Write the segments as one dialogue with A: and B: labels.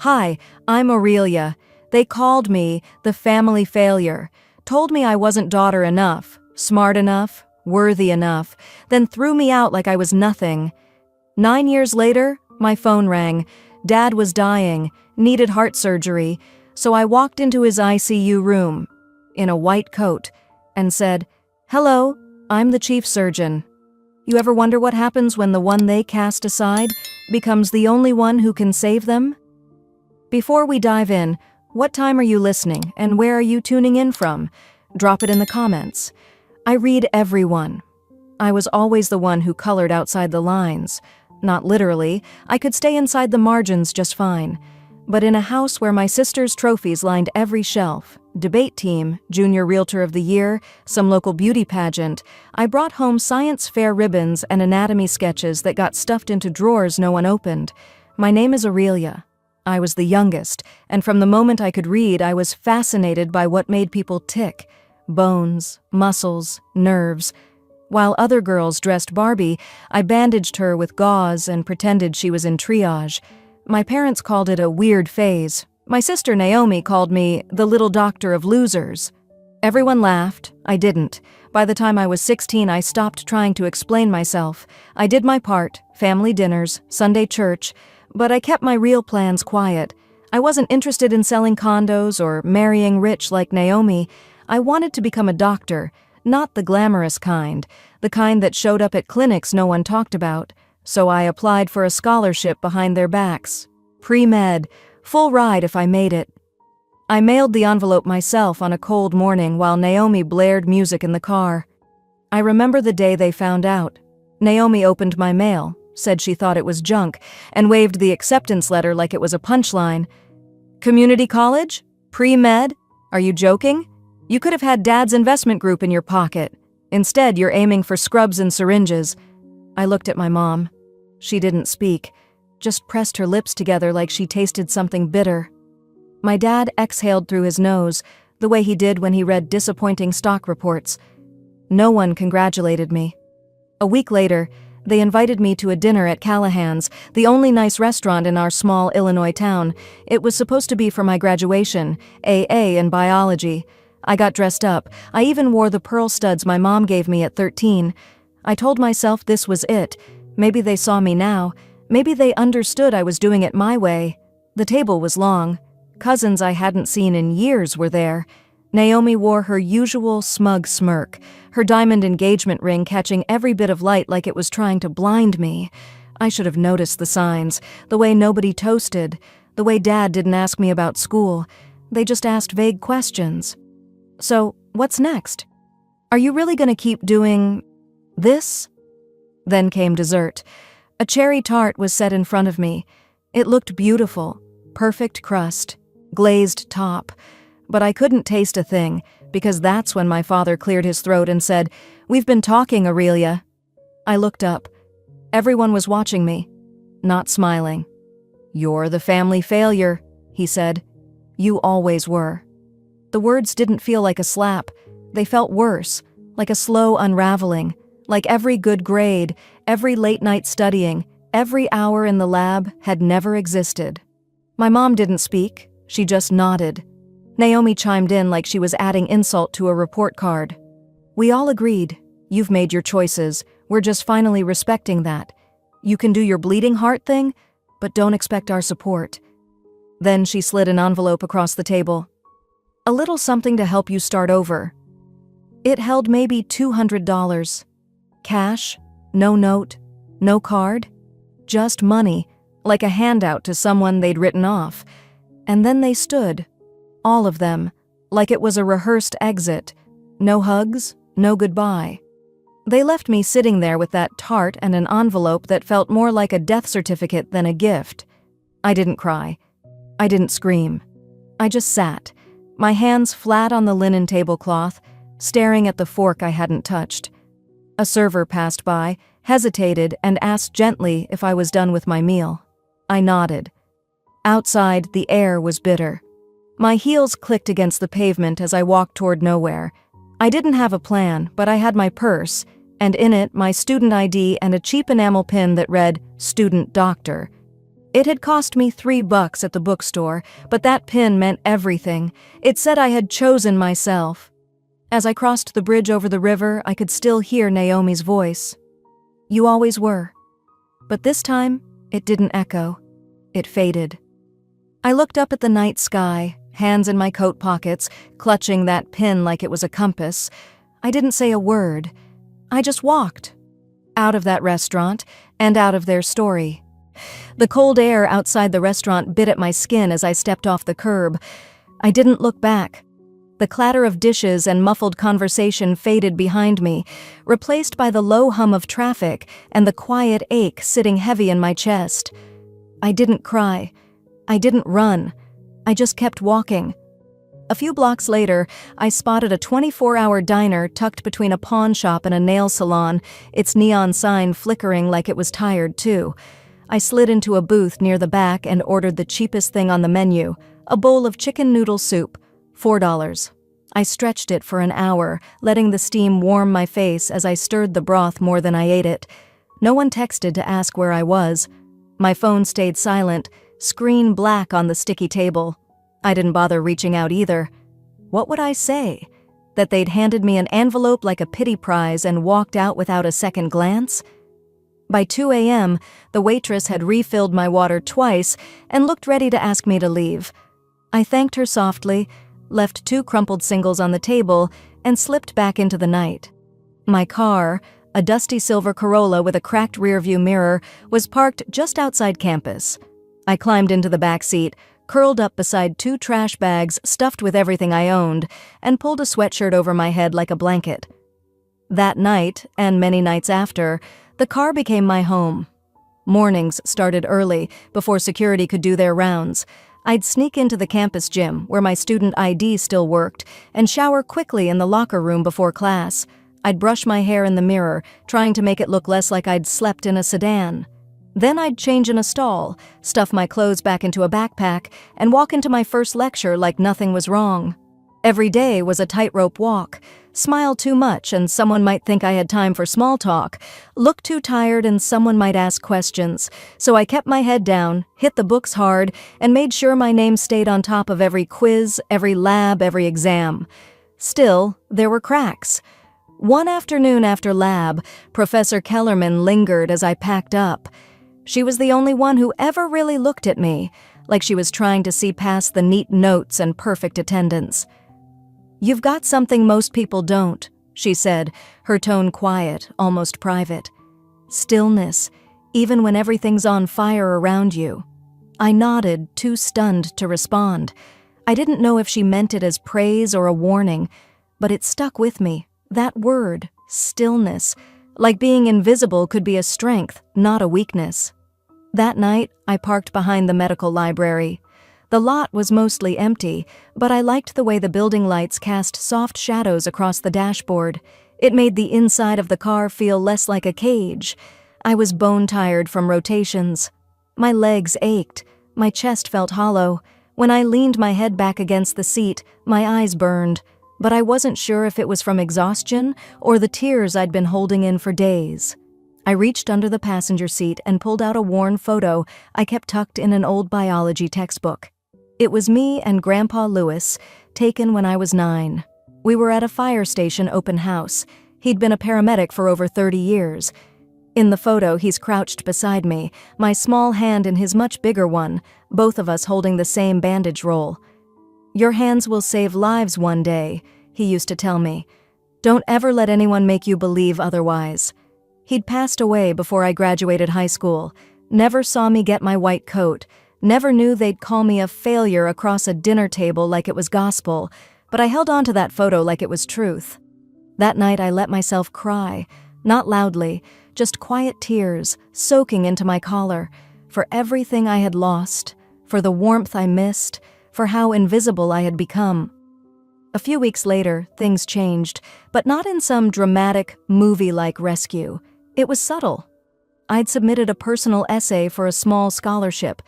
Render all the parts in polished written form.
A: Hi, I'm Aurelia. They called me the family failure, told me I wasn't daughter enough, smart enough, worthy enough, then threw me out like I was nothing. 9 years later, my phone rang. Dad was dying, needed heart surgery, so I walked into his ICU room, in a white coat, and said, "Hello, I'm the chief surgeon." You ever wonder what happens when the one they cast aside becomes the only one who can save them? Before we dive in, what time are you listening and where are you tuning in from? Drop it in the comments. I read everyone. I was always the one who colored outside the lines. Not literally, I could stay inside the margins just fine. But in a house where my sister's trophies lined every shelf, debate team, junior realtor of the year, some local beauty pageant, I brought home science fair ribbons and anatomy sketches that got stuffed into drawers no one opened. My name is Aurelia. I was the youngest, and from the moment I could read, I was fascinated by what made people tick. Bones, muscles, nerves. While other girls dressed Barbie, I bandaged her with gauze and pretended she was in triage. My parents called it a weird phase. My sister Naomi called me the little doctor of losers. Everyone laughed. I didn't. By the time I was 16, I stopped trying to explain myself. I did my part, family dinners, Sunday church, but I kept my real plans quiet. I wasn't interested in selling condos or marrying rich like Naomi. I wanted to become a doctor, not the glamorous kind, the kind that showed up at clinics no one talked about. So I applied for a scholarship behind their backs. Pre-med, full ride if I made it. I mailed the envelope myself on a cold morning while Naomi blared music in the car. I remember the day they found out. Naomi opened my mail, said she thought it was junk, and waved the acceptance letter like it was a punchline. Community college? Pre-med? Are you joking? You could have had Dad's investment group in your pocket. Instead, you're aiming for scrubs and syringes. I looked at my mom. She didn't speak, just pressed her lips together like she tasted something bitter. My dad exhaled through his nose, the way he did when he read disappointing stock reports. No one congratulated me. A week later, they invited me to a dinner at Callahan's, the only nice restaurant in our small Illinois town. It was supposed to be for my graduation, AA in biology. I got dressed up. I even wore the pearl studs my mom gave me at 13. I told myself this was it. Maybe they saw me now. Maybe they understood I was doing it my way. The table was long. Cousins I hadn't seen in years were there. Naomi wore her usual smug smirk, her diamond engagement ring catching every bit of light like it was trying to blind me. I should have noticed the signs, the way nobody toasted, the way Dad didn't ask me about school. They just asked vague questions. So, what's next? Are you really going to keep doing this? Then came dessert. A cherry tart was set in front of me. It looked beautiful, perfect crust, glazed top. But I couldn't taste a thing, because that's when my father cleared his throat and said, "We've been talking, Aurelia." I looked up. Everyone was watching me, not smiling. "You're the family failure," he said. "You always were." The words didn't feel like a slap. They felt worse, like a slow unraveling, like every good grade, every late night studying, every hour in the lab had never existed. My mom didn't speak. She just nodded. Naomi chimed in like she was adding insult to a report card. "We all agreed. You've made your choices. We're just finally respecting that. You can do your bleeding heart thing, but don't expect our support." Then she slid an envelope across the table. "A little something to help you start over." It held maybe $200. Cash, no note, no card, just money, like a handout to someone they'd written off. And then they stood, all of them, like it was a rehearsed exit. No hugs, no goodbye. They left me sitting there with that tart and an envelope that felt more like a death certificate than a gift. I didn't cry. I didn't scream. I just sat, my hands flat on the linen tablecloth, staring at the fork I hadn't touched. A server passed by, hesitated, and asked gently if I was done with my meal. I nodded. Outside, the air was bitter. My heels clicked against the pavement as I walked toward nowhere. I didn't have a plan, but I had my purse, and in it my student ID and a cheap enamel pin that read, "Student Doctor." It had cost me $3 at the bookstore, but that pin meant everything. It said I had chosen myself. As I crossed the bridge over the river, I could still hear Naomi's voice. You always were. But this time, it didn't echo. It faded. I looked up at the night sky, hands in my coat pockets, clutching that pin like it was a compass. I didn't say a word. I just walked. Out of that restaurant, and out of their story. The cold air outside the restaurant bit at my skin as I stepped off the curb. I didn't look back. The clatter of dishes and muffled conversation faded behind me, replaced by the low hum of traffic and the quiet ache sitting heavy in my chest. I didn't cry. I didn't run. I just kept walking. A few blocks later, I spotted a 24-hour diner tucked between a pawn shop and a nail salon, its neon sign flickering like it was tired too. I slid into a booth near the back and ordered the cheapest thing on the menu, a bowl of chicken noodle soup, $4. I stretched it for an hour, letting the steam warm my face as I stirred the broth more than I ate it. No one texted to ask where I was. My phone stayed silent, screen black on the sticky table. I didn't bother reaching out either. What would I say? That they'd handed me an envelope like a pity prize and walked out without a second glance? By 2 a.m., the waitress had refilled my water twice and looked ready to ask me to leave. I thanked her softly, left 2 crumpled singles on the table, and slipped back into the night. My car, a dusty silver Corolla with a cracked rearview mirror, was parked just outside campus. I climbed into the back seat, curled up beside 2 trash bags stuffed with everything I owned, and pulled a sweatshirt over my head like a blanket. That night, and many nights after, the car became my home. Mornings started early, before security could do their rounds. I'd sneak into the campus gym, where my student ID still worked, and shower quickly in the locker room before class. I'd brush my hair in the mirror, trying to make it look less like I'd slept in a sedan. Then I'd change in a stall, stuff my clothes back into a backpack, and walk into my first lecture like nothing was wrong. Every day was a tightrope walk. Smile too much and someone might think I had time for small talk. Look too tired and someone might ask questions. So I kept my head down, hit the books hard, and made sure my name stayed on top of every quiz, every lab, every exam. Still, there were cracks. One afternoon after lab, Professor Kellerman lingered as I packed up. She was the only one who ever really looked at me, like she was trying to see past the neat notes and perfect attendance. "You've got something most people don't," she said, her tone quiet, almost private. "Stillness, even when everything's on fire around you." I nodded, too stunned to respond. I didn't know if she meant it as praise or a warning, but it stuck with me. That word, stillness, like being invisible could be a strength, not a weakness. That night, I parked behind the medical library. The lot was mostly empty, but I liked the way the building lights cast soft shadows across the dashboard. It made the inside of the car feel less like a cage. I was bone-tired from rotations. My legs ached. My chest felt hollow. When I leaned my head back against the seat, my eyes burned. But I wasn't sure if it was from exhaustion or the tears I'd been holding in for days. I reached under the passenger seat and pulled out a worn photo I kept tucked in an old biology textbook. It was me and Grandpa Lewis, taken when I was 9. We were at a fire station open house. He'd been a paramedic for over 30 years. In the photo, he's crouched beside me, my small hand in his much bigger one, both of us holding the same bandage roll. "Your hands will save lives one day," he used to tell me. "Don't ever let anyone make you believe otherwise." He'd passed away before I graduated high school, never saw me get my white coat, never knew they'd call me a failure across a dinner table like it was gospel, but I held on to that photo like it was truth. That night I let myself cry, not loudly, just quiet tears soaking into my collar, for everything I had lost, for the warmth I missed, for how invisible I had become. A few weeks later, things changed, but not in some dramatic, movie-like rescue. It was subtle. I'd submitted a personal essay for a small scholarship.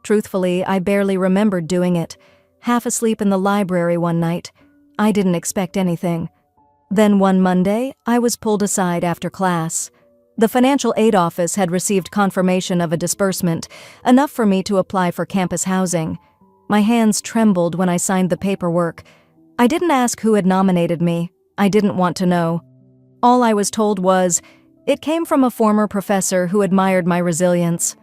A: Truthfully, I barely remembered doing it. Half asleep in the library one night. I didn't expect anything. Then one Monday, I was pulled aside after class. The financial aid office had received confirmation of a disbursement, enough for me to apply for campus housing. My hands trembled when I signed the paperwork. I didn't ask who had nominated me. I didn't want to know. All I was told was, it came from a former professor who admired my resilience.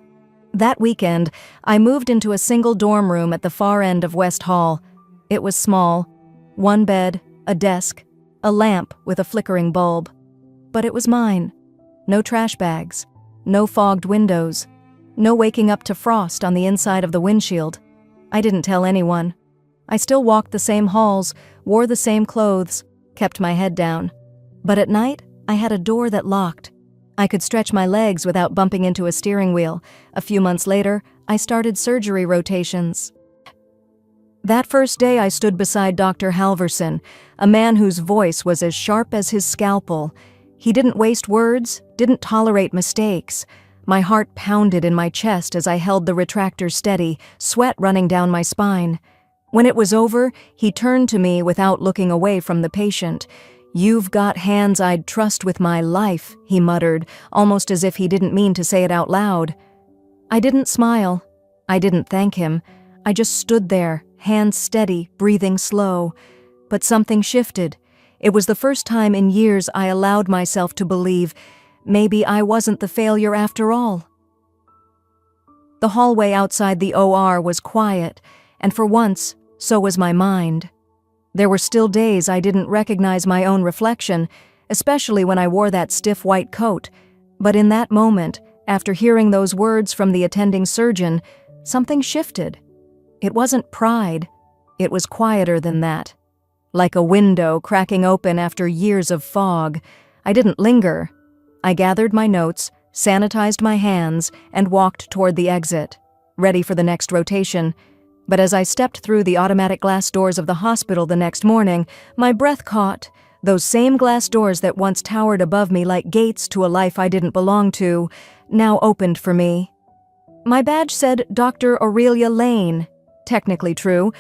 A: That weekend, I moved into a single dorm room at the far end of West Hall. It was small. One bed, a desk, a lamp with a flickering bulb. But it was mine. No trash bags. No fogged windows. No waking up to frost on the inside of the windshield. I didn't tell anyone. I still walked the same halls, wore the same clothes, kept my head down. But at night, I had a door that locked. I could stretch my legs without bumping into a steering wheel. A few months later, I started surgery rotations. That first day I stood beside Dr. Halverson, a man whose voice was as sharp as his scalpel. He didn't waste words, didn't tolerate mistakes. My heart pounded in my chest as I held the retractor steady, sweat running down my spine. When it was over, he turned to me without looking away from the patient. "You've got hands I'd trust with my life," he muttered, almost as if he didn't mean to say it out loud. I didn't smile. I didn't thank him. I just stood there, hands steady, breathing slow. But something shifted. It was the first time in years I allowed myself to believe maybe I wasn't the failure after all. The hallway outside the OR was quiet, and for once, so was my mind. There were still days I didn't recognize my own reflection, especially when I wore that stiff white coat. But in that moment, after hearing those words from the attending surgeon, something shifted. It wasn't pride. It was quieter than that. Like a window cracking open after years of fog. I didn't linger. I gathered my notes, sanitized my hands, and walked toward the exit, ready for the next rotation. But as I stepped through the automatic glass doors of the hospital the next morning, my breath caught. Those same glass doors that once towered above me like gates to a life I didn't belong to, now opened for me. My badge said Dr. Aurelia Lane. Technically true,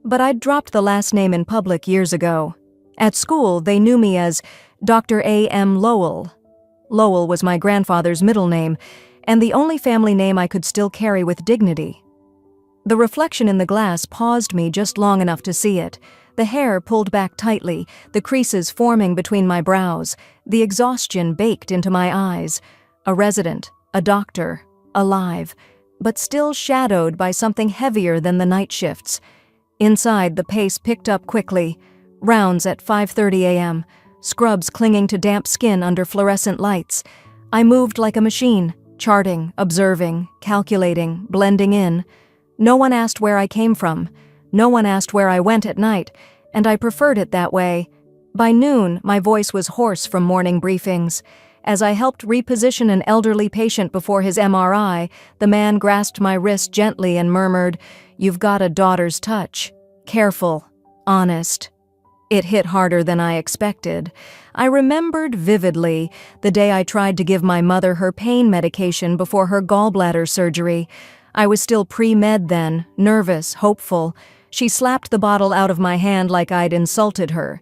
A: but I'd dropped the last name in public years ago. At school, they knew me as Dr. A.M. Lowell. Lowell was my grandfather's middle name, and the only family name I could still carry with dignity. The reflection in the glass paused me just long enough to see it. The hair pulled back tightly, the creases forming between my brows, the exhaustion baked into my eyes. A resident, a doctor, alive, but still shadowed by something heavier than the night shifts. Inside, the pace picked up quickly. Rounds at 5:30 a.m., scrubs clinging to damp skin under fluorescent lights. I moved like a machine, charting, observing, calculating, blending in. No one asked where I came from. No one asked where I went at night, and I preferred it that way. By noon, my voice was hoarse from morning briefings. As I helped reposition an elderly patient before his MRI, the man grasped my wrist gently and murmured, "You've got a daughter's touch. Careful, honest." It hit harder than I expected. I remembered vividly the day I tried to give my mother her pain medication before her gallbladder surgery. I was still pre-med then, nervous, hopeful. She slapped the bottle out of my hand like I'd insulted her.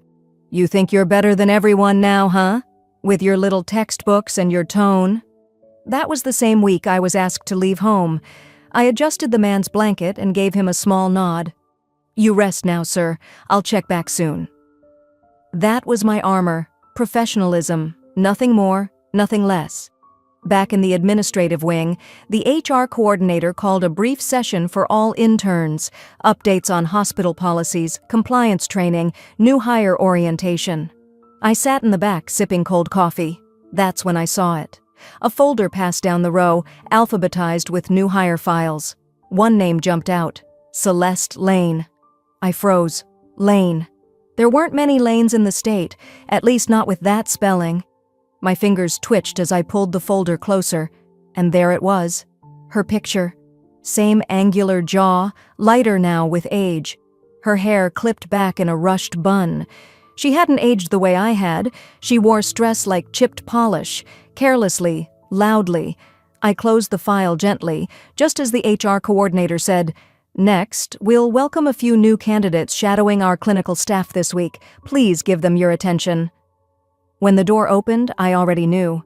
A: "You think you're better than everyone now, huh? With your little textbooks and your tone?" That was the same week I was asked to leave home. I adjusted the man's blanket and gave him a small nod. "You rest now, sir. I'll check back soon." That was my armor, professionalism, nothing more, nothing less. Back in the administrative wing, the HR coordinator called a brief session for all interns, updates on hospital policies, compliance training, new hire orientation. I sat in the back sipping cold coffee. That's when I saw it. A folder passed down the row, alphabetized with new hire files. One name jumped out, Celeste Lane. I froze. Lane. There weren't many Lanes in the state, at least not with that spelling. My fingers twitched as I pulled the folder closer, and there it was. Her picture. Same angular jaw, lighter now with age. Her hair clipped back in a rushed bun. She hadn't aged the way I had. She wore stress like chipped polish, carelessly, loudly. I closed the file gently, just as the HR coordinator said, "Next, we'll welcome a few new candidates shadowing our clinical staff this week. Please give them your attention." When the door opened, I already knew.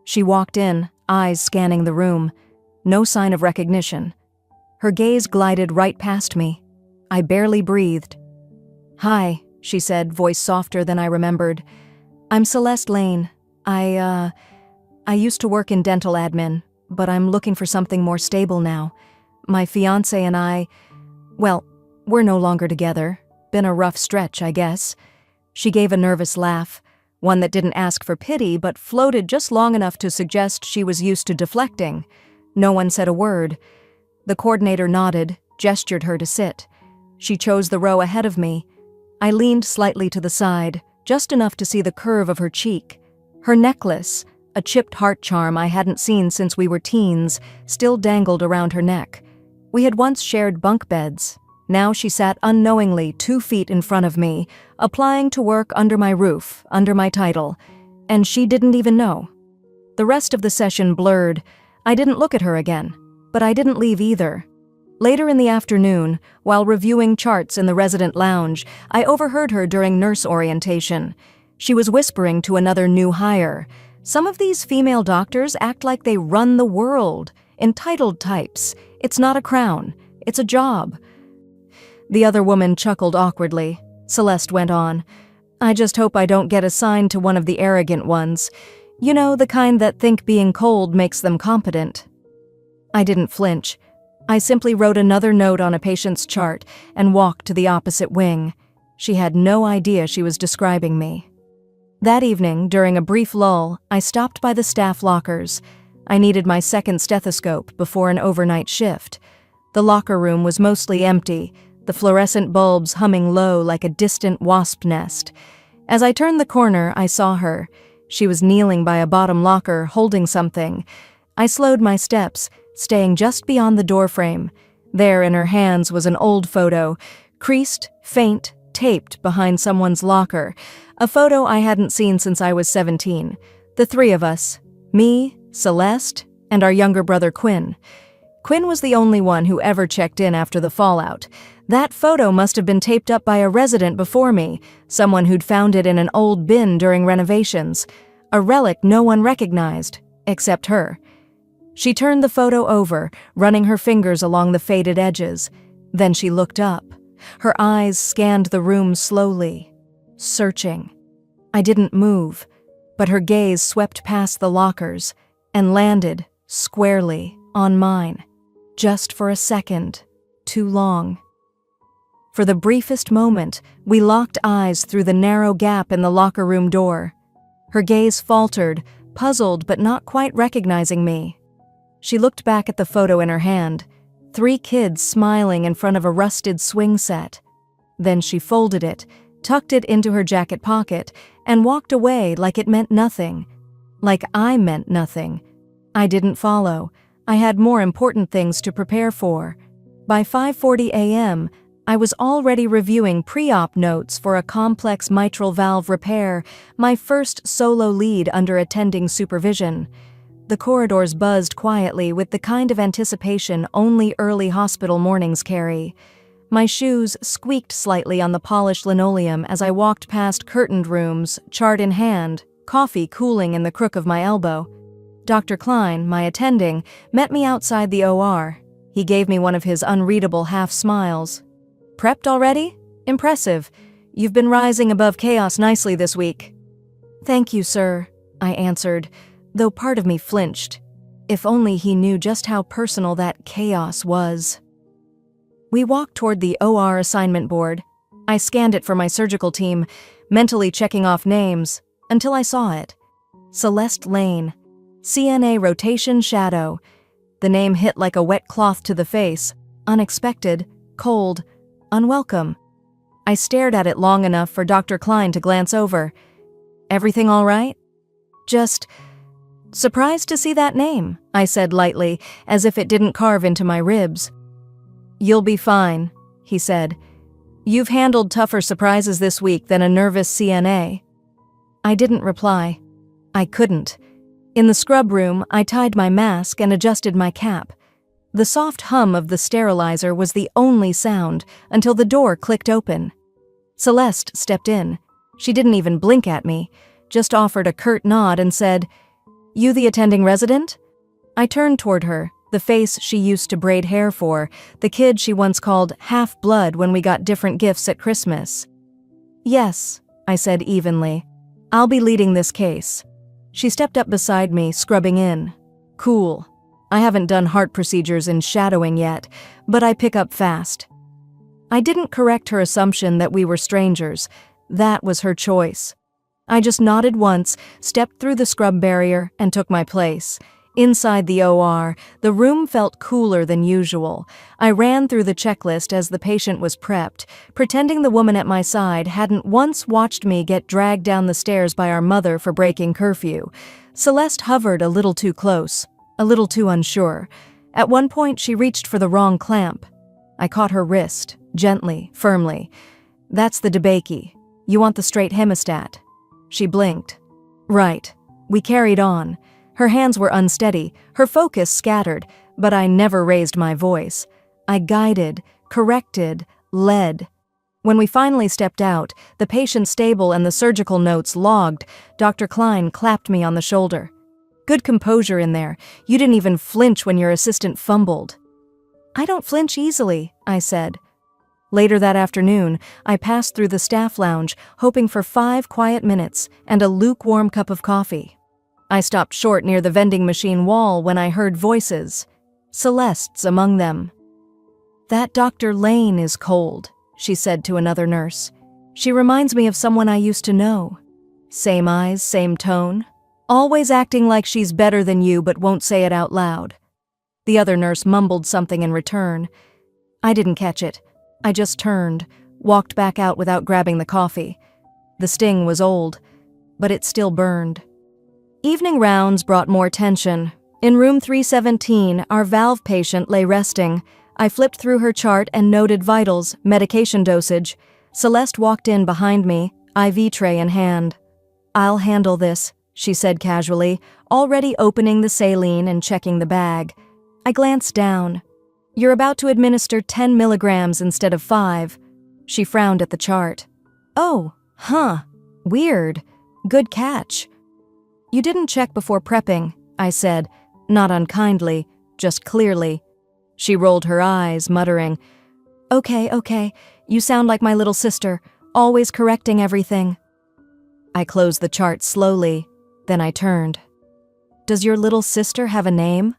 A: She walked in, eyes scanning the room. No sign of recognition. Her gaze glided right past me. I barely breathed. "Hi," she said, voice softer than I remembered. "I'm Celeste Lane. I used to work in dental admin, but I'm looking for something more stable now. My fiancé and well, we're no longer together. Been a rough stretch, I guess." She gave a nervous laugh, one that didn't ask for pity but floated just long enough to suggest she was used to deflecting. No one said a word. The coordinator nodded, gestured her to sit. She chose the row ahead of me. I leaned slightly to the side, just enough to see the curve of her cheek. Her necklace, a chipped heart charm I hadn't seen since we were teens, still dangled around her neck. We had once shared bunk beds. Now she sat unknowingly 2 feet in front of me, applying to work under my roof, under my title. And she didn't even know. The rest of the session blurred. I didn't look at her again, but I didn't leave either. Later in the afternoon, while reviewing charts in the resident lounge, I overheard her during nurse orientation. She was whispering to another new hire. "Some of these female doctors act like they run the world. Entitled types. It's not a crown. It's a job." The other woman chuckled awkwardly. Celeste went on. "I just hope I don't get assigned to one of the arrogant ones. You know, the kind that think being cold makes them competent." I didn't flinch. I simply wrote another note on a patient's chart and walked to the opposite wing. She had no idea she was describing me. That evening, during a brief lull, I stopped by the staff lockers. I needed my second stethoscope before an overnight shift. The locker room was mostly empty, the fluorescent bulbs humming low like a distant wasp nest. As I turned the corner, I saw her. She was kneeling by a bottom locker, holding something. I slowed my steps, staying just beyond the doorframe. There in her hands was an old photo, creased, faint, taped behind someone's locker, a photo I hadn't seen since I was 17. The 3 of us, me, Celeste, and our younger brother Quinn. Quinn was the only one who ever checked in after the fallout. That photo must have been taped up by a resident before me, someone who'd found it in an old bin during renovations. A relic no one recognized, except her. She turned the photo over, running her fingers along the faded edges. Then she looked up. Her eyes scanned the room slowly, searching. I didn't move, but her gaze swept past the lockers and landed, squarely, on mine. Just for a second. Too long. For the briefest moment, we locked eyes through the narrow gap in the locker room door. Her gaze faltered, puzzled but not quite recognizing me. She looked back at the photo in her hand, 3 kids smiling in front of a rusted swing set. Then she folded it, tucked it into her jacket pocket, and walked away like it meant nothing. Like I meant nothing. I didn't follow. I had more important things to prepare for. By 5:40 a.m., I was already reviewing pre-op notes for a complex mitral valve repair, my first solo lead under attending supervision. The corridors buzzed quietly with the kind of anticipation only early hospital mornings carry. My shoes squeaked slightly on the polished linoleum as I walked past curtained rooms, chart in hand, coffee cooling in the crook of my elbow. Dr. Klein, my attending, met me outside the OR. He gave me one of his unreadable half-smiles. "Prepped already? Impressive. You've been rising above chaos nicely this week." "Thank you, sir," I answered, though part of me flinched. If only he knew just how personal that chaos was. We walked toward the OR assignment board. I scanned it for my surgical team, mentally checking off names, until I saw it. Celeste Lane. CNA Rotation Shadow. The name hit like a wet cloth to the face. Unexpected, cold, unwelcome. I stared at it long enough for Dr. Klein to glance over. "Everything all right?" "Just surprised to see that name," I said lightly, as if it didn't carve into my ribs. "You'll be fine," he said. "You've handled tougher surprises this week than a nervous CNA." I didn't reply. I couldn't. In the scrub room, I tied my mask and adjusted my cap. The soft hum of the sterilizer was the only sound until the door clicked open. Celeste stepped in. She didn't even blink at me, just offered a curt nod and said, You the attending resident? I turned toward her, the face she used to braid hair for, the kid she once called half-blood when we got different gifts at Christmas. Yes, I said evenly. I'll be leading this case. She stepped up beside me, scrubbing in. Cool. I haven't done heart procedures in shadowing yet, but I pick up fast. I didn't correct her assumption that we were strangers. That was her choice. I just nodded once, stepped through the scrub barrier, and took my place. Inside the OR, the room felt cooler than usual. I ran through the checklist as the patient was prepped, pretending the woman at my side hadn't once watched me get dragged down the stairs by our mother for breaking curfew. Celeste hovered a little too close, a little too unsure. At one point, she reached for the wrong clamp. I caught her wrist, gently, firmly. That's the debakey. You want the straight hemostat. She blinked. Right. We carried on. Her hands were unsteady, her focus scattered, but I never raised my voice. I guided, corrected, led. When we finally stepped out, the patient's stable and the surgical notes logged, Dr. Klein clapped me on the shoulder. Good composure in there. You didn't even flinch when your assistant fumbled. I don't flinch easily, I said. Later that afternoon, I passed through the staff lounge, hoping for 5 quiet minutes and a lukewarm cup of coffee. I stopped short near the vending machine wall when I heard voices. Celeste's among them. That Dr. Lane is cold, she said to another nurse. She reminds me of someone I used to know. Same eyes, same tone. Always acting like she's better than you but won't say it out loud. The other nurse mumbled something in return. I didn't catch it. I just turned, walked back out without grabbing the coffee. The sting was old, but it still burned. Evening rounds brought more tension. In room 317, our valve patient lay resting. I flipped through her chart and noted vitals, medication dosage. Celeste walked in behind me, IV tray in hand. I'll handle this, she said casually, already opening the saline and checking the bag. I glanced down. You're about to administer 10 milligrams instead of 5. She frowned at the chart. Oh, weird. Good catch. You didn't check before prepping, I said, not unkindly, just clearly. She rolled her eyes, muttering, Okay, you sound like my little sister, always correcting everything. I closed the chart slowly, then I turned. Does your little sister have a name?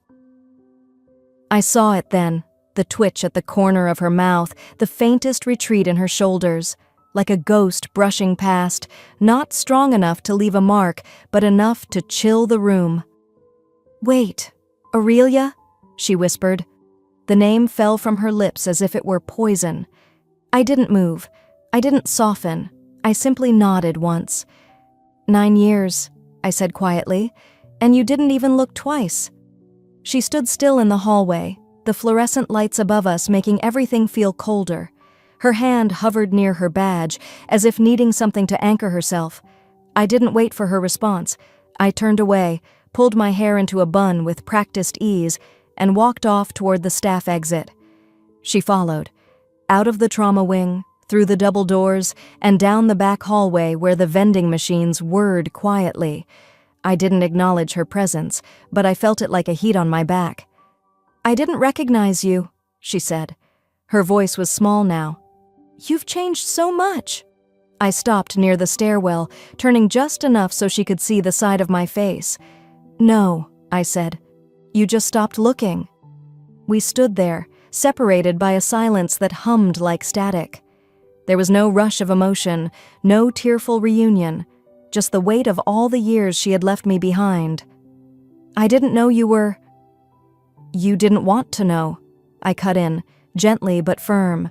A: I saw it then, the twitch at the corner of her mouth, the faintest retreat in her shoulders. Like a ghost brushing past, not strong enough to leave a mark, but enough to chill the room. Wait, Aurelia? She whispered. The name fell from her lips as if it were poison. I didn't move. I didn't soften. I simply nodded once. 9 years, I said quietly, and you didn't even look twice. She stood still in the hallway, the fluorescent lights above us making everything feel colder. Her hand hovered near her badge, as if needing something to anchor herself. I didn't wait for her response. I turned away, pulled my hair into a bun with practiced ease, and walked off toward the staff exit. She followed, out of the trauma wing, through the double doors, and down the back hallway where the vending machines whirred quietly. I didn't acknowledge her presence, but I felt it like a heat on my back. I didn't recognize you, she said. Her voice was small now. You've changed so much. I stopped near the stairwell, turning just enough so she could see the side of my face. No, I said. You just stopped looking. We stood there, separated by a silence that hummed like static. There was no rush of emotion, no tearful reunion, just the weight of all the years she had left me behind. I didn't know you were... You didn't want to know, I cut in, gently but firm.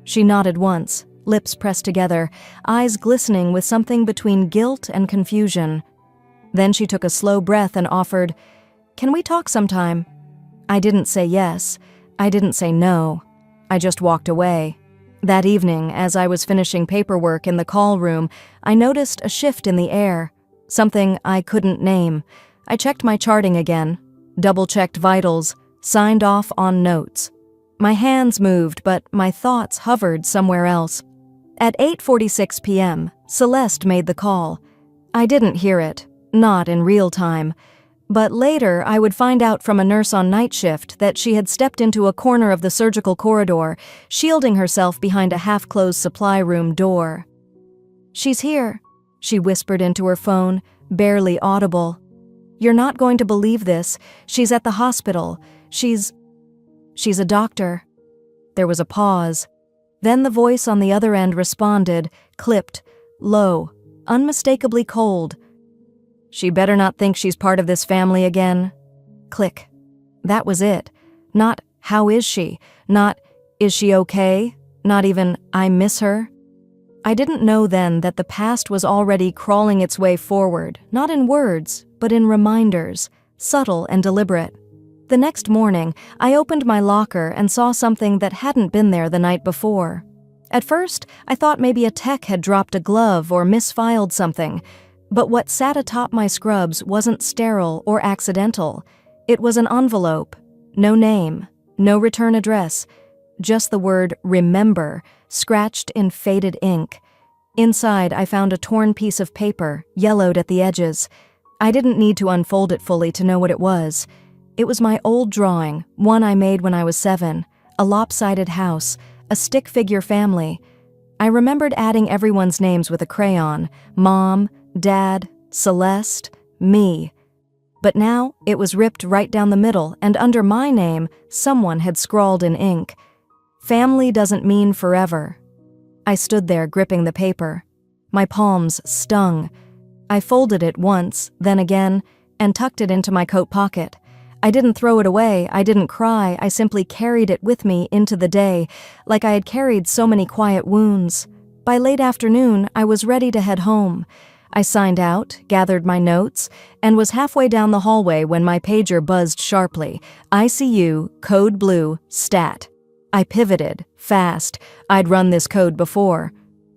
A: She nodded once, lips pressed together, eyes glistening with something between guilt and confusion. Then she took a slow breath and offered, Can we talk sometime? I didn't say yes. I didn't say no. I just walked away. That evening, as I was finishing paperwork in the call room, I noticed a shift in the air, something I couldn't name. I checked my charting again, double-checked vitals, signed off on notes. My hands moved, but my thoughts hovered somewhere else. At 8:46 p.m., Celeste made the call. I didn't hear it, not in real time. But later, I would find out from a nurse on night shift that she had stepped into a corner of the surgical corridor, shielding herself behind a half-closed supply room door. "She's here," she whispered into her phone, barely audible. "You're not going to believe this. She's at the hospital. She's a doctor." There was a pause. Then the voice on the other end responded, clipped, low, unmistakably cold. "She better not think she's part of this family again." Click. That was it. Not, "How is she?" Not, "Is she okay?" Not even, "I miss her." I didn't know then that the past was already crawling its way forward, not in words, but in reminders, subtle and deliberate. The next morning, I opened my locker and saw something that hadn't been there the night before. At first, I thought maybe a tech had dropped a glove or misfiled something, but what sat atop my scrubs wasn't sterile or accidental. It was an envelope. No name, no return address, just the word "remember" scratched in faded ink. Inside, I found a torn piece of paper, yellowed at the edges. I didn't need to unfold it fully to know what it was. It was my old drawing, one I made when I was 7, a lopsided house, a stick figure family. I remembered adding everyone's names with a crayon: Mom, Dad, Celeste, me. But now it was ripped right down the middle, and under my name, someone had scrawled in ink, "Family doesn't mean forever." I stood there gripping the paper. My palms stung. I folded it once, then again, and tucked it into my coat pocket. I didn't throw it away, I didn't cry, I simply carried it with me into the day, like I had carried so many quiet wounds. By late afternoon, I was ready to head home. I signed out, gathered my notes, and was halfway down the hallway when my pager buzzed sharply. "ICU, code blue, stat." I pivoted, fast. I'd run this code before.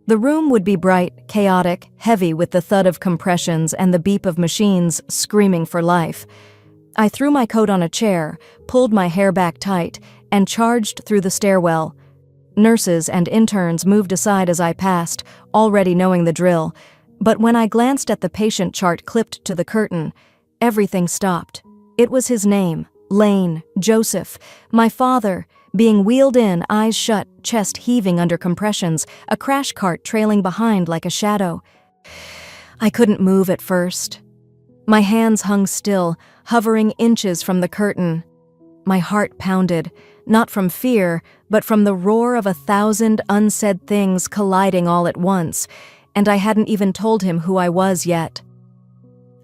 A: The room would be bright, chaotic, heavy with the thud of compressions and the beep of machines screaming for life. I threw my coat on a chair, pulled my hair back tight, and charged through the stairwell. Nurses and interns moved aside as I passed, already knowing the drill. But when I glanced at the patient chart clipped to the curtain, everything stopped. It was his name, Lane, Joseph, my father, being wheeled in, eyes shut, chest heaving under compressions, a crash cart trailing behind like a shadow. I couldn't move at first. My hands hung still, hovering inches from the curtain. My heart pounded, not from fear, but from the roar of 1,000 unsaid things colliding all at once, and I hadn't even told him who I was yet.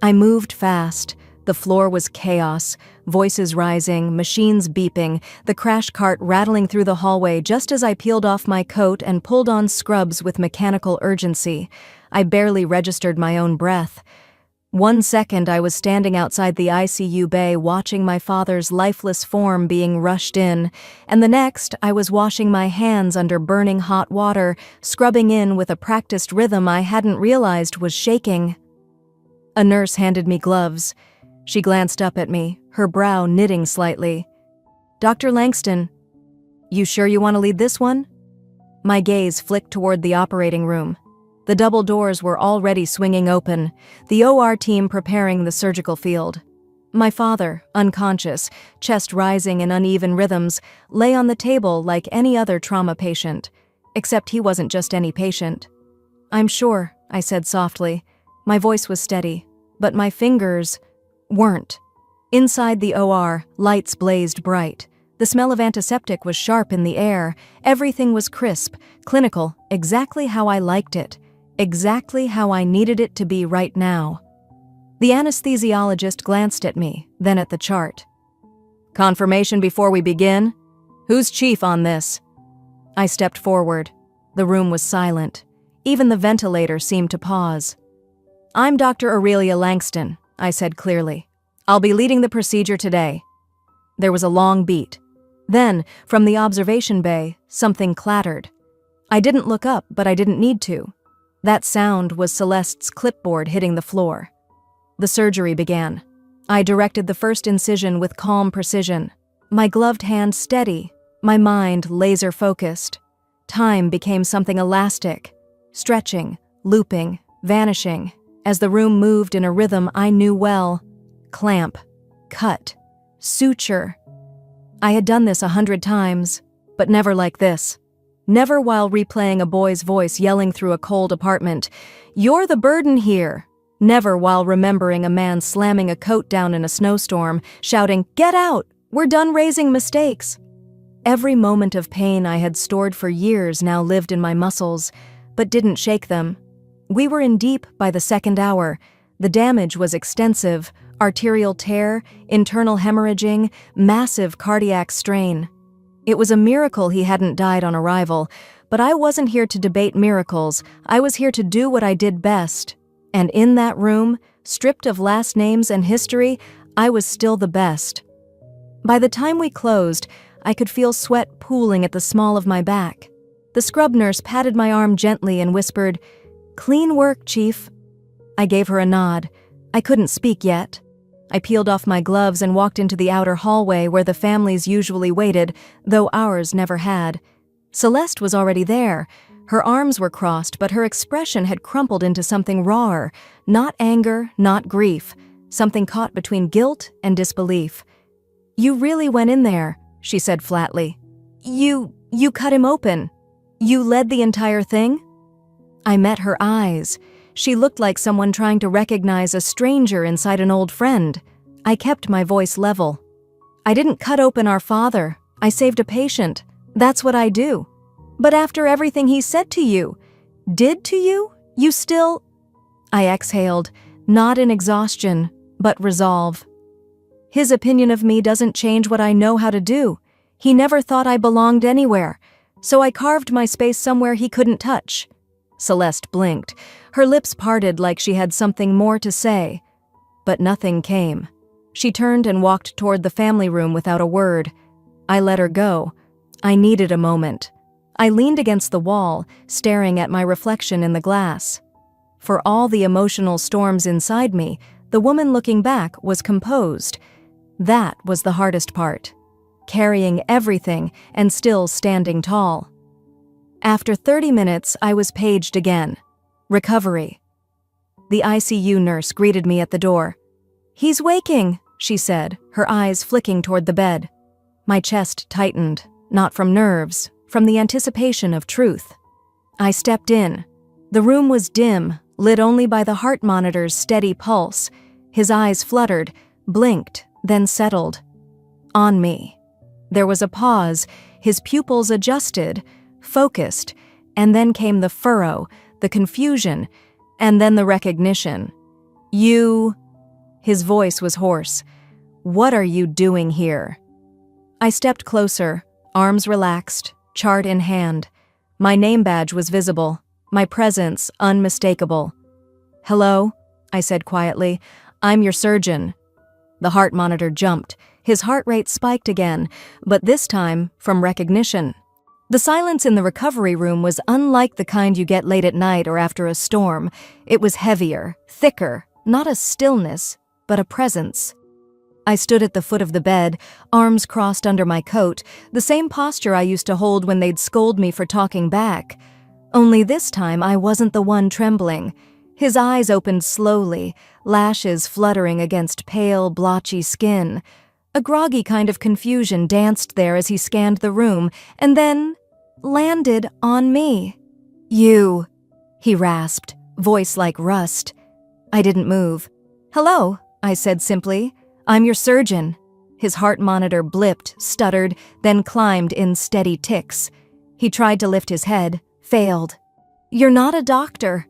A: I moved fast. The floor was chaos, voices rising, machines beeping, the crash cart rattling through the hallway just as I peeled off my coat and pulled on scrubs with mechanical urgency. I barely registered my own breath. 1 second I was standing outside the ICU bay watching my father's lifeless form being rushed in, and the next I was washing my hands under burning hot water, scrubbing in with a practiced rhythm I hadn't realized was shaking. A nurse handed me gloves. She glanced up at me, her brow knitting slightly. "Dr. Langston, you sure you want to lead this one?" My gaze flicked toward the operating room. The double doors were already swinging open, the OR team preparing the surgical field. My father, unconscious, chest rising in uneven rhythms, lay on the table like any other trauma patient. Except he wasn't just any patient. "I'm sure," I said softly. My voice was steady, but my fingers weren't. Inside the OR, lights blazed bright. The smell of antiseptic was sharp in the air. Everything was crisp, clinical, exactly how I liked it. Exactly how I needed it to be right now. The anesthesiologist glanced at me, then at the chart. "Confirmation before we begin? Who's chief on this?" I stepped forward. The room was silent. Even the ventilator seemed to pause. "I'm Dr. Aurelia Langston," I said clearly. "I'll be leading the procedure today." There was a long beat. Then, from the observation bay, something clattered. I didn't look up, but I didn't need to. That sound was Celeste's clipboard hitting the floor. The surgery began. I directed the first incision with calm precision, my gloved hand steady, my mind laser-focused. Time became something elastic, stretching, looping, vanishing, as the room moved in a rhythm I knew well. clamp, cut, suture. I had done this 100 times, but never like this. Never while replaying a boy's voice yelling through a cold apartment, "You're the burden here." Never while remembering a man slamming a coat down in a snowstorm, shouting, "Get out! We're done raising mistakes." Every moment of pain I had stored for years now lived in my muscles, but didn't shake them. We were in deep by the second hour. The damage was extensive: arterial tear, internal hemorrhaging, massive cardiac strain. It was a miracle he hadn't died on arrival, but I wasn't here to debate miracles. I was here to do what I did best. And in that room, stripped of last names and history, I was still the best. By the time we closed, I could feel sweat pooling at the small of my back. The scrub nurse patted my arm gently and whispered, "Clean work, Chief." I gave her a nod. I couldn't speak yet. I peeled off my gloves and walked into the outer hallway where the families usually waited, though ours never had. Celeste was already there. Her arms were crossed, but her expression had crumpled into something rawer. Not anger, not grief. Something caught between guilt and disbelief. "You really went in there," she said flatly. You cut him open. You led the entire thing?" I met her eyes. She looked like someone trying to recognize a stranger inside an old friend. I kept my voice level. "I didn't cut open our father. I saved a patient. That's what I do. But after everything he said to you, did to you, you still—" I exhaled, not in exhaustion, but resolve. "His opinion of me doesn't change what I know how to do. He never thought I belonged anywhere, so I carved my space somewhere he couldn't touch." Celeste blinked. Her lips parted like she had something more to say. But nothing came. She turned and walked toward the family room without a word. I let her go. I needed a moment. I leaned against the wall, staring at my reflection in the glass. For all the emotional storms inside me, the woman looking back was composed. That was the hardest part. Carrying everything and still standing tall. After 30 minutes, I was paged again. Recovery. The ICU nurse greeted me at the door. "He's waking," she said, her eyes flicking toward the bed. My chest tightened, not from nerves, from the anticipation of truth. I stepped in. The room was dim, lit only by the heart monitor's steady pulse. His eyes fluttered, blinked, then settled. On me. There was a pause, his pupils adjusted, focused, and then came the furrow, the confusion, and then the recognition. "You—" His voice was hoarse. "What are you doing here?" I stepped closer, arms relaxed, chart in hand. My name badge was visible, my presence unmistakable. "Hello," I said quietly. "I'm your surgeon." The heart monitor jumped. His heart rate spiked again, but this time from recognition. The silence in the recovery room was unlike the kind you get late at night or after a storm. It was heavier, thicker, not a stillness, but a presence. I stood at the foot of the bed, arms crossed under my coat, the same posture I used to hold when they'd scold me for talking back. Only this time I wasn't the one trembling. His eyes opened slowly, lashes fluttering against pale, blotchy skin. A groggy kind of confusion danced there as he scanned the room, and then landed on me. "You," he rasped, voice like rust. I didn't move. "Hello," I said simply. "I'm your surgeon." His heart monitor blipped, stuttered, then climbed in steady ticks. He tried to lift his head, failed. "You're not a doctor."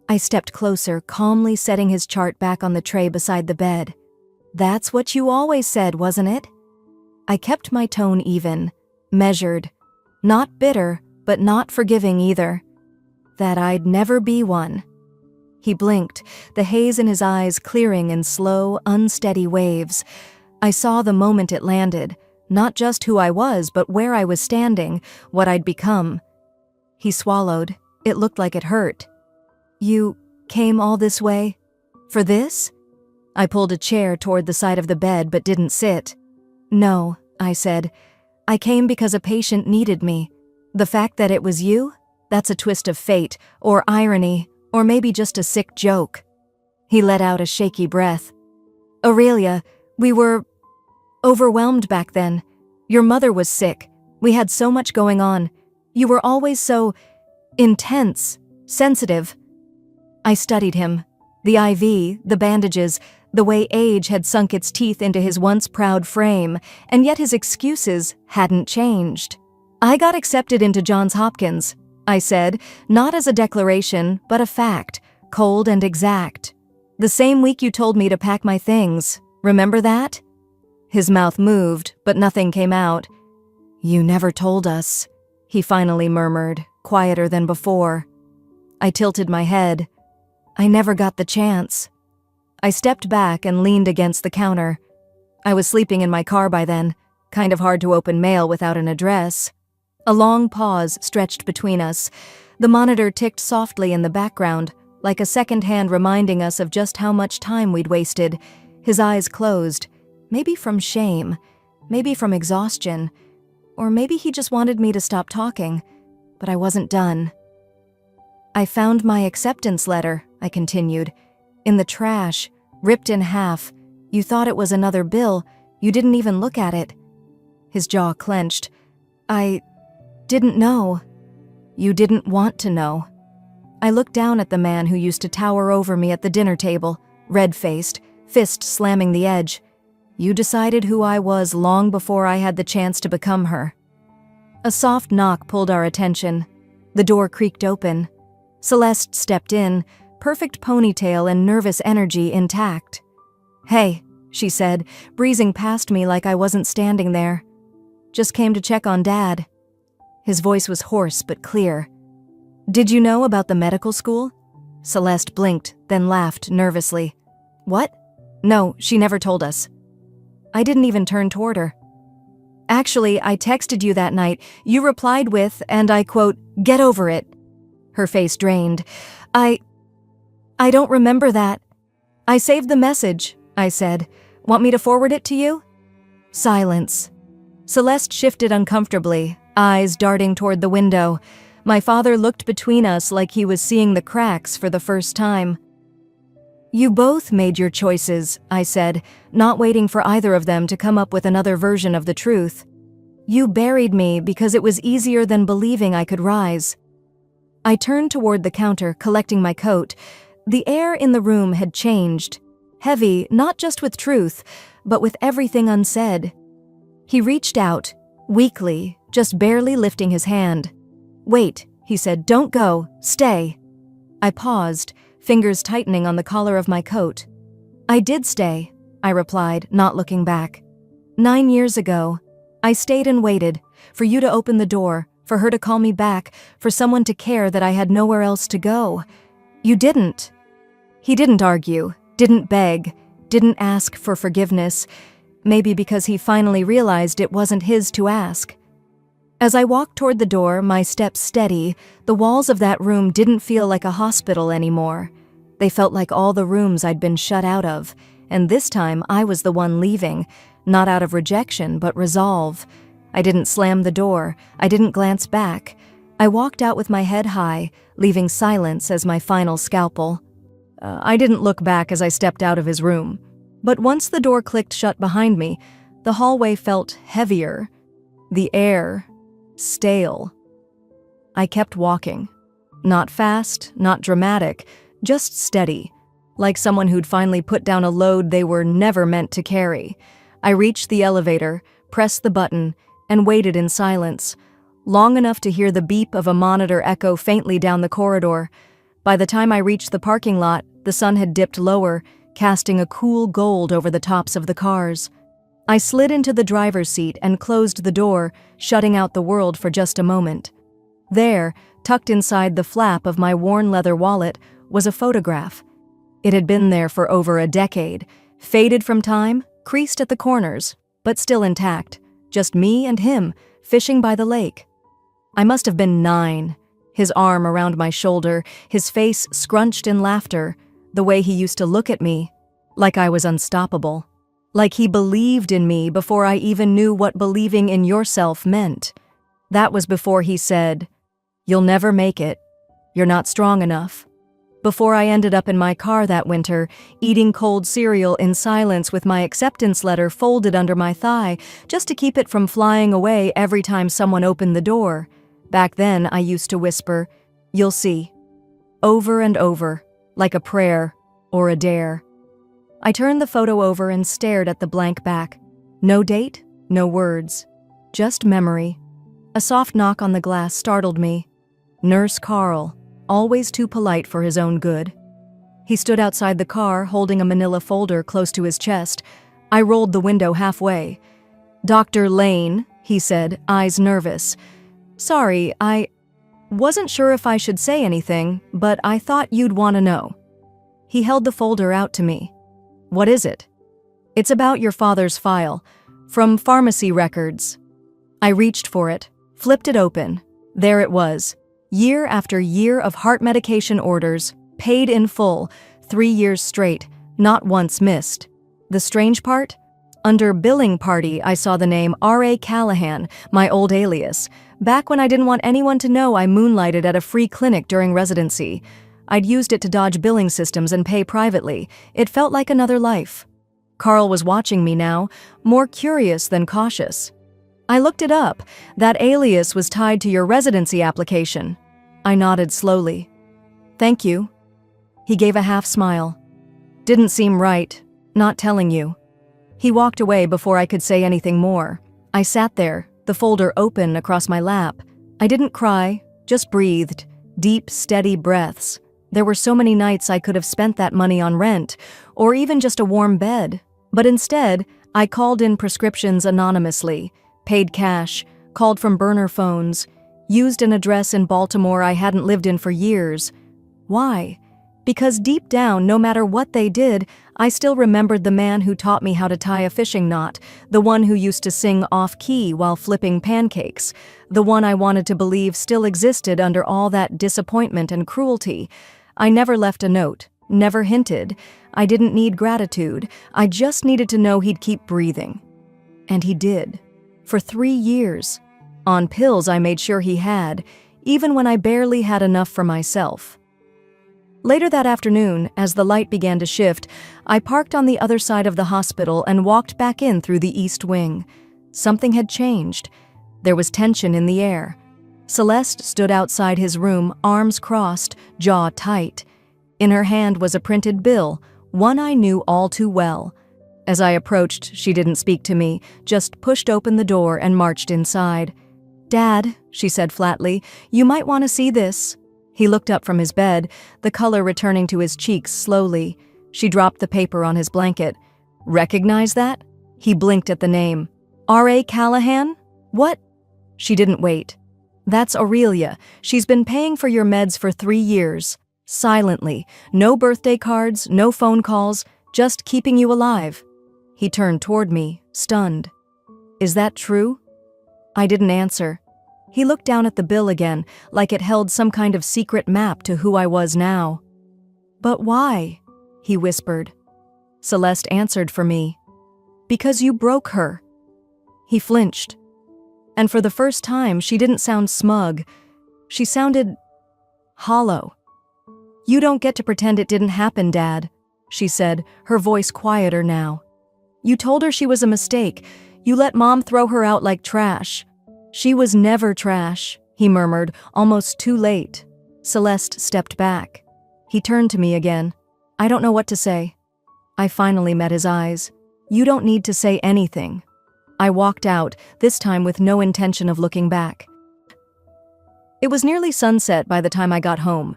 A: I stepped closer, calmly setting his chart back on the tray beside the bed. "That's what you always said, wasn't it?" I kept my tone even, measured. Not bitter, but not forgiving either. That I'd never be one. He blinked, the haze in his eyes clearing in slow, unsteady waves. I saw the moment it landed, not just who I was, but where I was standing, what I'd become. He swallowed. It looked like it hurt. "You came all this way? For this?" I pulled a chair toward the side of the bed but didn't sit. "No," I said. "I came because a patient needed me. The fact that it was you? That's a twist of fate, or irony, or maybe just a sick joke." He let out a shaky breath. Aurelia, we were overwhelmed back then. Your mother was sick. We had so much going on. You were always so intense, sensitive. I studied him. The IV, the bandages, the way age had sunk its teeth into his once proud frame, and yet his excuses hadn't changed. I got accepted into Johns Hopkins, I said, not as a declaration, but a fact, cold and exact. The same week you told me to pack my things. Remember that? His mouth moved, but nothing came out. You never told us, he finally murmured, quieter than before. I tilted my head. I never got the chance. I stepped back and leaned against the counter. I was sleeping in my car by then, kind of hard to open mail without an address. A long pause stretched between us. The monitor ticked softly in the background, like a second hand reminding us of just how much time we'd wasted. His eyes closed, maybe from shame, maybe from exhaustion, or maybe he just wanted me to stop talking, but I wasn't done. I found my acceptance letter, I continued, in the trash, ripped in half. You thought it was another bill. You didn't even look at it. His jaw clenched. I didn't know. You didn't want to know. I looked down at the man who used to tower over me at the dinner table, red-faced, fist slamming the edge. You decided who I was long before I had the chance to become her. A soft knock pulled our attention. The door creaked open. Celeste stepped in, perfect ponytail and nervous energy intact. Hey, she said, breezing past me like I wasn't standing there. Just came to check on Dad. His voice was hoarse but clear. Did you know about the medical school? Celeste blinked, then laughed nervously. What? No, she never told us. I didn't even turn toward her. Actually, I texted you that night. You replied with, and I quote, "Get over it." Her face drained. I don't remember that. I saved the message, I said. Want me to forward it to you? Silence. Celeste shifted uncomfortably, eyes darting toward the window. My father looked between us like he was seeing the cracks for the first time. You both made your choices, I said, not waiting for either of them to come up with another version of the truth. You buried me because it was easier than believing I could rise. I turned toward the counter, collecting my coat. The air in the room had changed, heavy not just with truth, but with everything unsaid. He reached out, weakly, just barely lifting his hand. Wait, he said, don't go, stay. I paused, fingers tightening on the collar of my coat. I did stay, I replied, not looking back. 9 years ago, I stayed and waited, for you to open the door, for her to call me back, for someone to care that I had nowhere else to go. You didn't. He didn't argue, didn't beg, didn't ask for forgiveness, maybe because he finally realized it wasn't his to ask. As I walked toward the door, my steps steady, the walls of that room didn't feel like a hospital anymore. They felt like all the rooms I'd been shut out of, and this time I was the one leaving, not out of rejection, but resolve. I didn't slam the door. I didn't glance back. I walked out with my head high, leaving silence as my final scalpel. I didn't look back as I stepped out of his room. But once the door clicked shut behind me, the hallway felt heavier. The air, stale. I kept walking. Not fast, not dramatic, just steady, like someone who'd finally put down a load they were never meant to carry. I reached the elevator, pressed the button, and waited in silence, long enough to hear the beep of a monitor echo faintly down the corridor. By the time I reached the parking lot, the sun had dipped lower, casting a cool gold over the tops of the cars. I slid into the driver's seat and closed the door, shutting out the world for just a moment. There, tucked inside the flap of my worn leather wallet, was a photograph. It had been there for over a decade, faded from time, creased at the corners, but still intact. Just me and him, fishing by the lake. I must have been 9, his arm around my shoulder, his face scrunched in laughter, the way he used to look at me, like I was unstoppable. Like he believed in me before I even knew what believing in yourself meant. That was before he said, "You'll never make it. You're not strong enough." Before I ended up in my car that winter, eating cold cereal in silence with my acceptance letter folded under my thigh just to keep it from flying away every time someone opened the door. Back then, I used to whisper, "You'll see," over and over, like a prayer or a dare. I turned the photo over and stared at the blank back. No date, no words, just memory. A soft knock on the glass startled me. Nurse Carl, always too polite for his own good. He stood outside the car, holding a manila folder close to his chest. I rolled the window halfway. "Dr. Lane," he said, eyes nervous. "Sorry, I wasn't sure if I should say anything, but I thought you'd want to know." He held the folder out to me. "What is it?" "It's about your father's file, from pharmacy records." I reached for it, flipped it open. There it was. Year after year of heart medication orders, paid in full, 3 years straight, not once missed. The strange part? Under billing party, I saw the name R.A. Callahan, my old alias. Back when I didn't want anyone to know I moonlighted at a free clinic during residency. I'd used it to dodge billing systems and pay privately. It felt like another life. Carl was watching me now, more curious than cautious. "I looked it up. That alias was tied to your residency application." I nodded slowly. "Thank you." He gave a half smile. "Didn't seem right, not telling you." He walked away before I could say anything more. I sat there, the folder open across my lap. I didn't cry, just breathed, deep, steady breaths. There were so many nights I could have spent that money on rent, or even just a warm bed. But instead, I called in prescriptions anonymously, paid cash, called from burner phones, used an address in Baltimore I hadn't lived in for years. Why? Because deep down, no matter what they did, I still remembered the man who taught me how to tie a fishing knot, the one who used to sing off-key while flipping pancakes, the one I wanted to believe still existed under all that disappointment and cruelty. I never left a note, never hinted. I didn't need gratitude. I just needed to know he'd keep breathing. And he did. For 3 years. On pills I made sure he had, even when I barely had enough for myself. Later that afternoon, as the light began to shift, I parked on the other side of the hospital and walked back in through the east wing. Something had changed. There was tension in the air. Celeste stood outside his room, arms crossed, jaw tight. In her hand was a printed bill, one I knew all too well. As I approached, she didn't speak to me, just pushed open the door and marched inside. "Dad," she said flatly, "you might want to see this." He looked up from his bed, the color returning to his cheeks slowly. She dropped the paper on his blanket. "Recognize that?" He blinked at the name. "R.A. Callahan? What?" She didn't wait. "That's Aurelia. She's been paying for your meds for 3 years. Silently. No birthday cards, no phone calls, just keeping you alive." He turned toward me, stunned. "Is that true?" I didn't answer. He looked down at the bill again, like it held some kind of secret map to who I was now. "But why?" he whispered. Celeste answered for me. "Because you broke her." He flinched. And for the first time, she didn't sound smug. She sounded hollow. "You don't get to pretend it didn't happen, Dad," she said, her voice quieter now. "You told her she was a mistake. You let Mom throw her out like trash." "She was never trash," he murmured, almost too late. Celeste stepped back. He turned to me again. "I don't know what to say." I finally met his eyes. "You don't need to say anything." I walked out, this time with no intention of looking back. It was nearly sunset by the time I got home.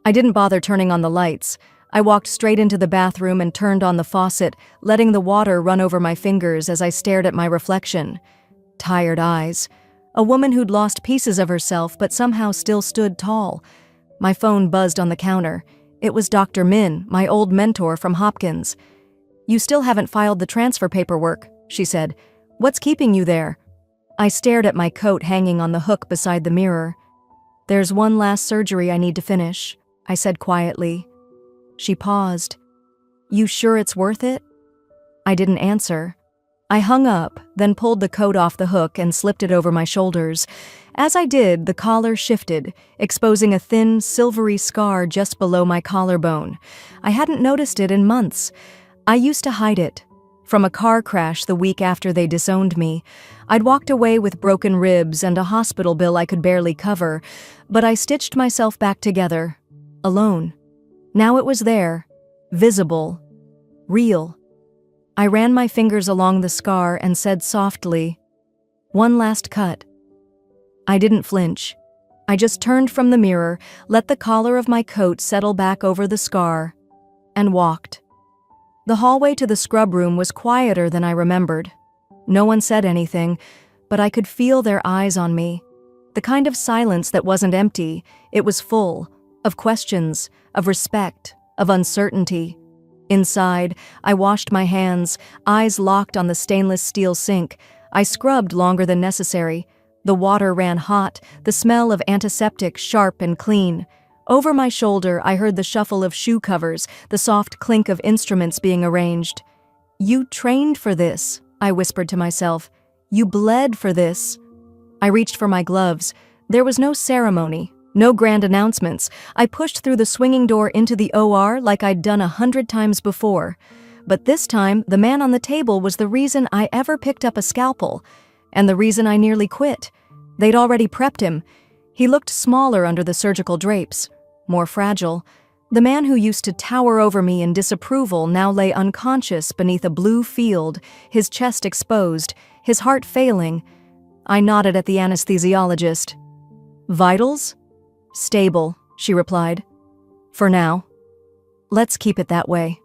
A: I didn't bother turning on the lights. I walked straight into the bathroom and turned on the faucet, letting the water run over my fingers as I stared at my reflection. Tired eyes. A woman who'd lost pieces of herself but somehow still stood tall. My phone buzzed on the counter. It was Dr. Min, my old mentor from Hopkins. "You still haven't filed the transfer paperwork," she said. "What's keeping you there?" I stared at my coat hanging on the hook beside the mirror. "There's one last surgery I need to finish," I said quietly. She paused. "You sure it's worth it?" I didn't answer. I hung up, then pulled the coat off the hook and slipped it over my shoulders. As I did, the collar shifted, exposing a thin, silvery scar just below my collarbone. I hadn't noticed it in months. I used to hide it. From a car crash the week after they disowned me, I'd walked away with broken ribs and a hospital bill I could barely cover, but I stitched myself back together, alone. Now it was there, visible, real. I ran my fingers along the scar and said softly, "One last cut." I didn't flinch. I just turned from the mirror, let the collar of my coat settle back over the scar, and walked. The hallway to the scrub room was quieter than I remembered. No one said anything, but I could feel their eyes on me. The kind of silence that wasn't empty, it was full, of questions, of respect, of uncertainty. Inside, I washed my hands, eyes locked on the stainless steel sink. I scrubbed longer than necessary. The water ran hot, the smell of antiseptic sharp and clean. Over my shoulder, I heard the shuffle of shoe covers, the soft clink of instruments being arranged. "You trained for this," I whispered to myself. "You bled for this." I reached for my gloves. There was no ceremony, no grand announcements. I pushed through the swinging door into the OR like I'd done 100 times before. But this time, the man on the table was the reason I ever picked up a scalpel, and the reason I nearly quit. They'd already prepped him. He looked smaller under the surgical drapes, more fragile. The man who used to tower over me in disapproval now lay unconscious beneath a blue field, his chest exposed, his heart failing. I nodded at the anesthesiologist. "Vitals?" "Stable," she replied. "For now." "Let's keep it that way."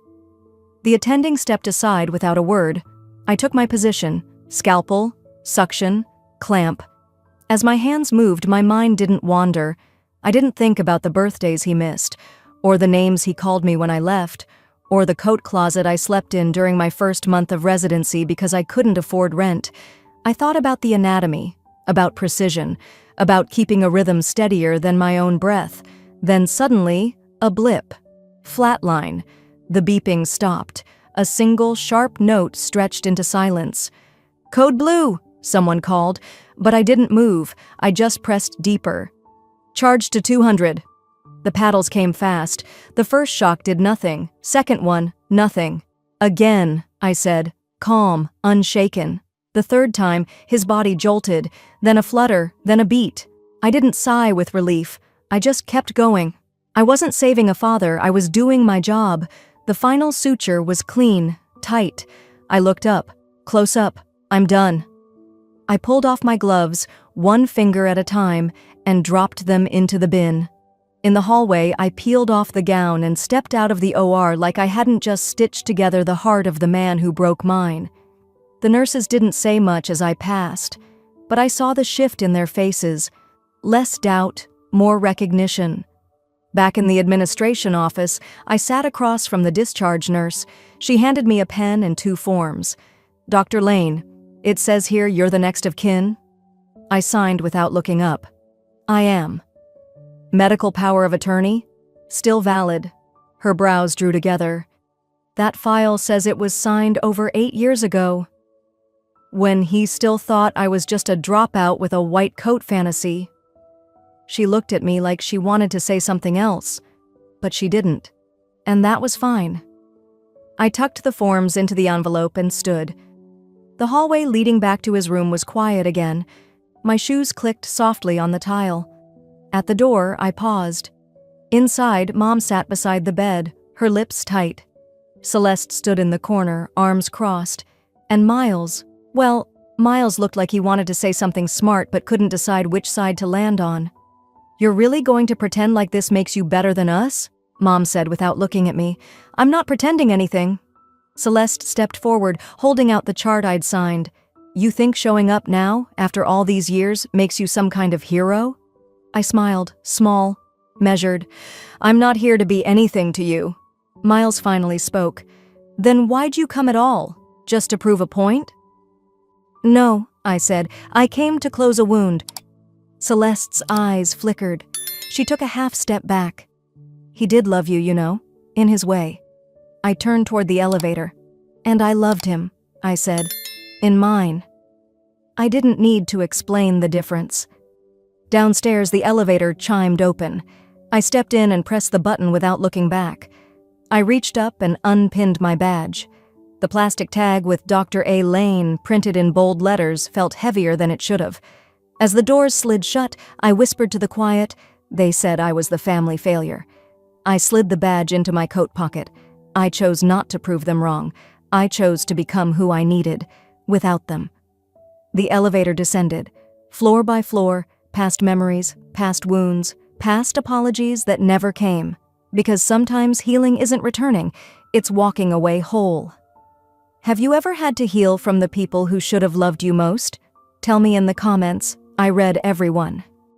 A: The attending stepped aside without a word. I took my position, scalpel, suction, clamp. As my hands moved, my mind didn't wander. I didn't think about the birthdays he missed, or the names he called me when I left, or the coat closet I slept in during my first month of residency because I couldn't afford rent. I thought about the anatomy, about precision, about keeping a rhythm steadier than my own breath. Then suddenly, a blip. Flatline. The beeping stopped. A single, sharp note stretched into silence. "Code blue," someone called, but I didn't move. I just pressed deeper. "Charge to 200. The paddles came fast. The first shock did nothing. Second one, nothing. "Again," I said, calm, unshaken. The third time, his body jolted, then a flutter, then a beat. I didn't sigh with relief. I just kept going. I wasn't saving a father, I was doing my job. The final suture was clean, tight. I looked up, close up. "I'm done." I pulled off my gloves, one finger at a time, and dropped them into the bin. In the hallway, I peeled off the gown and stepped out of the OR like I hadn't just stitched together the heart of the man who broke mine. The nurses didn't say much as I passed, but I saw the shift in their faces. Less doubt, more recognition. Back in the administration office, I sat across from the discharge nurse. She handed me a pen and 2 forms. "Dr. Lane, it says here you're the next of kin?" I signed without looking up. "I am." "Medical power of attorney?" "Still valid." Her brows drew together. "That file says it was signed over 8 years ago." When he still thought I was just a dropout with a white coat fantasy. She looked at me like she wanted to say something else, but she didn't, and that was fine. I tucked the forms into the envelope and stood. The hallway leading back to his room was quiet again. My shoes clicked softly on the tile. At the door, I paused. Inside, Mom sat beside the bed, her lips tight. Celeste stood in the corner, arms crossed. And Miles, well, Miles looked like he wanted to say something smart but couldn't decide which side to land on. "You're really going to pretend like this makes you better than us?" Mom said without looking at me. "I'm not pretending anything." Celeste stepped forward, holding out the chart I'd signed. "You think showing up now, after all these years, makes you some kind of hero?" I smiled, small, measured. "I'm not here to be anything to you." Miles finally spoke. "Then why'd you come at all? Just to prove a point?" "No," I said. "I came to close a wound." Celeste's eyes flickered. She took a half step back. "He did love you, you know, in his way." I turned toward the elevator. "And I loved him," I said, "in mine." I didn't need to explain the difference. Downstairs, the elevator chimed open. I stepped in and pressed the button without looking back. I reached up and unpinned my badge. The plastic tag with Dr. A. Lane printed in bold letters felt heavier than it should have. As the doors slid shut, I whispered to the quiet, they said I was the family failure. I slid the badge into my coat pocket. I chose not to prove them wrong. I chose to become who I needed, without them. The elevator descended, floor by floor, past memories, past wounds, past apologies that never came. Because sometimes healing isn't returning, it's walking away whole. Have you ever had to heal from the people who should have loved you most? Tell me in the comments. I read every one.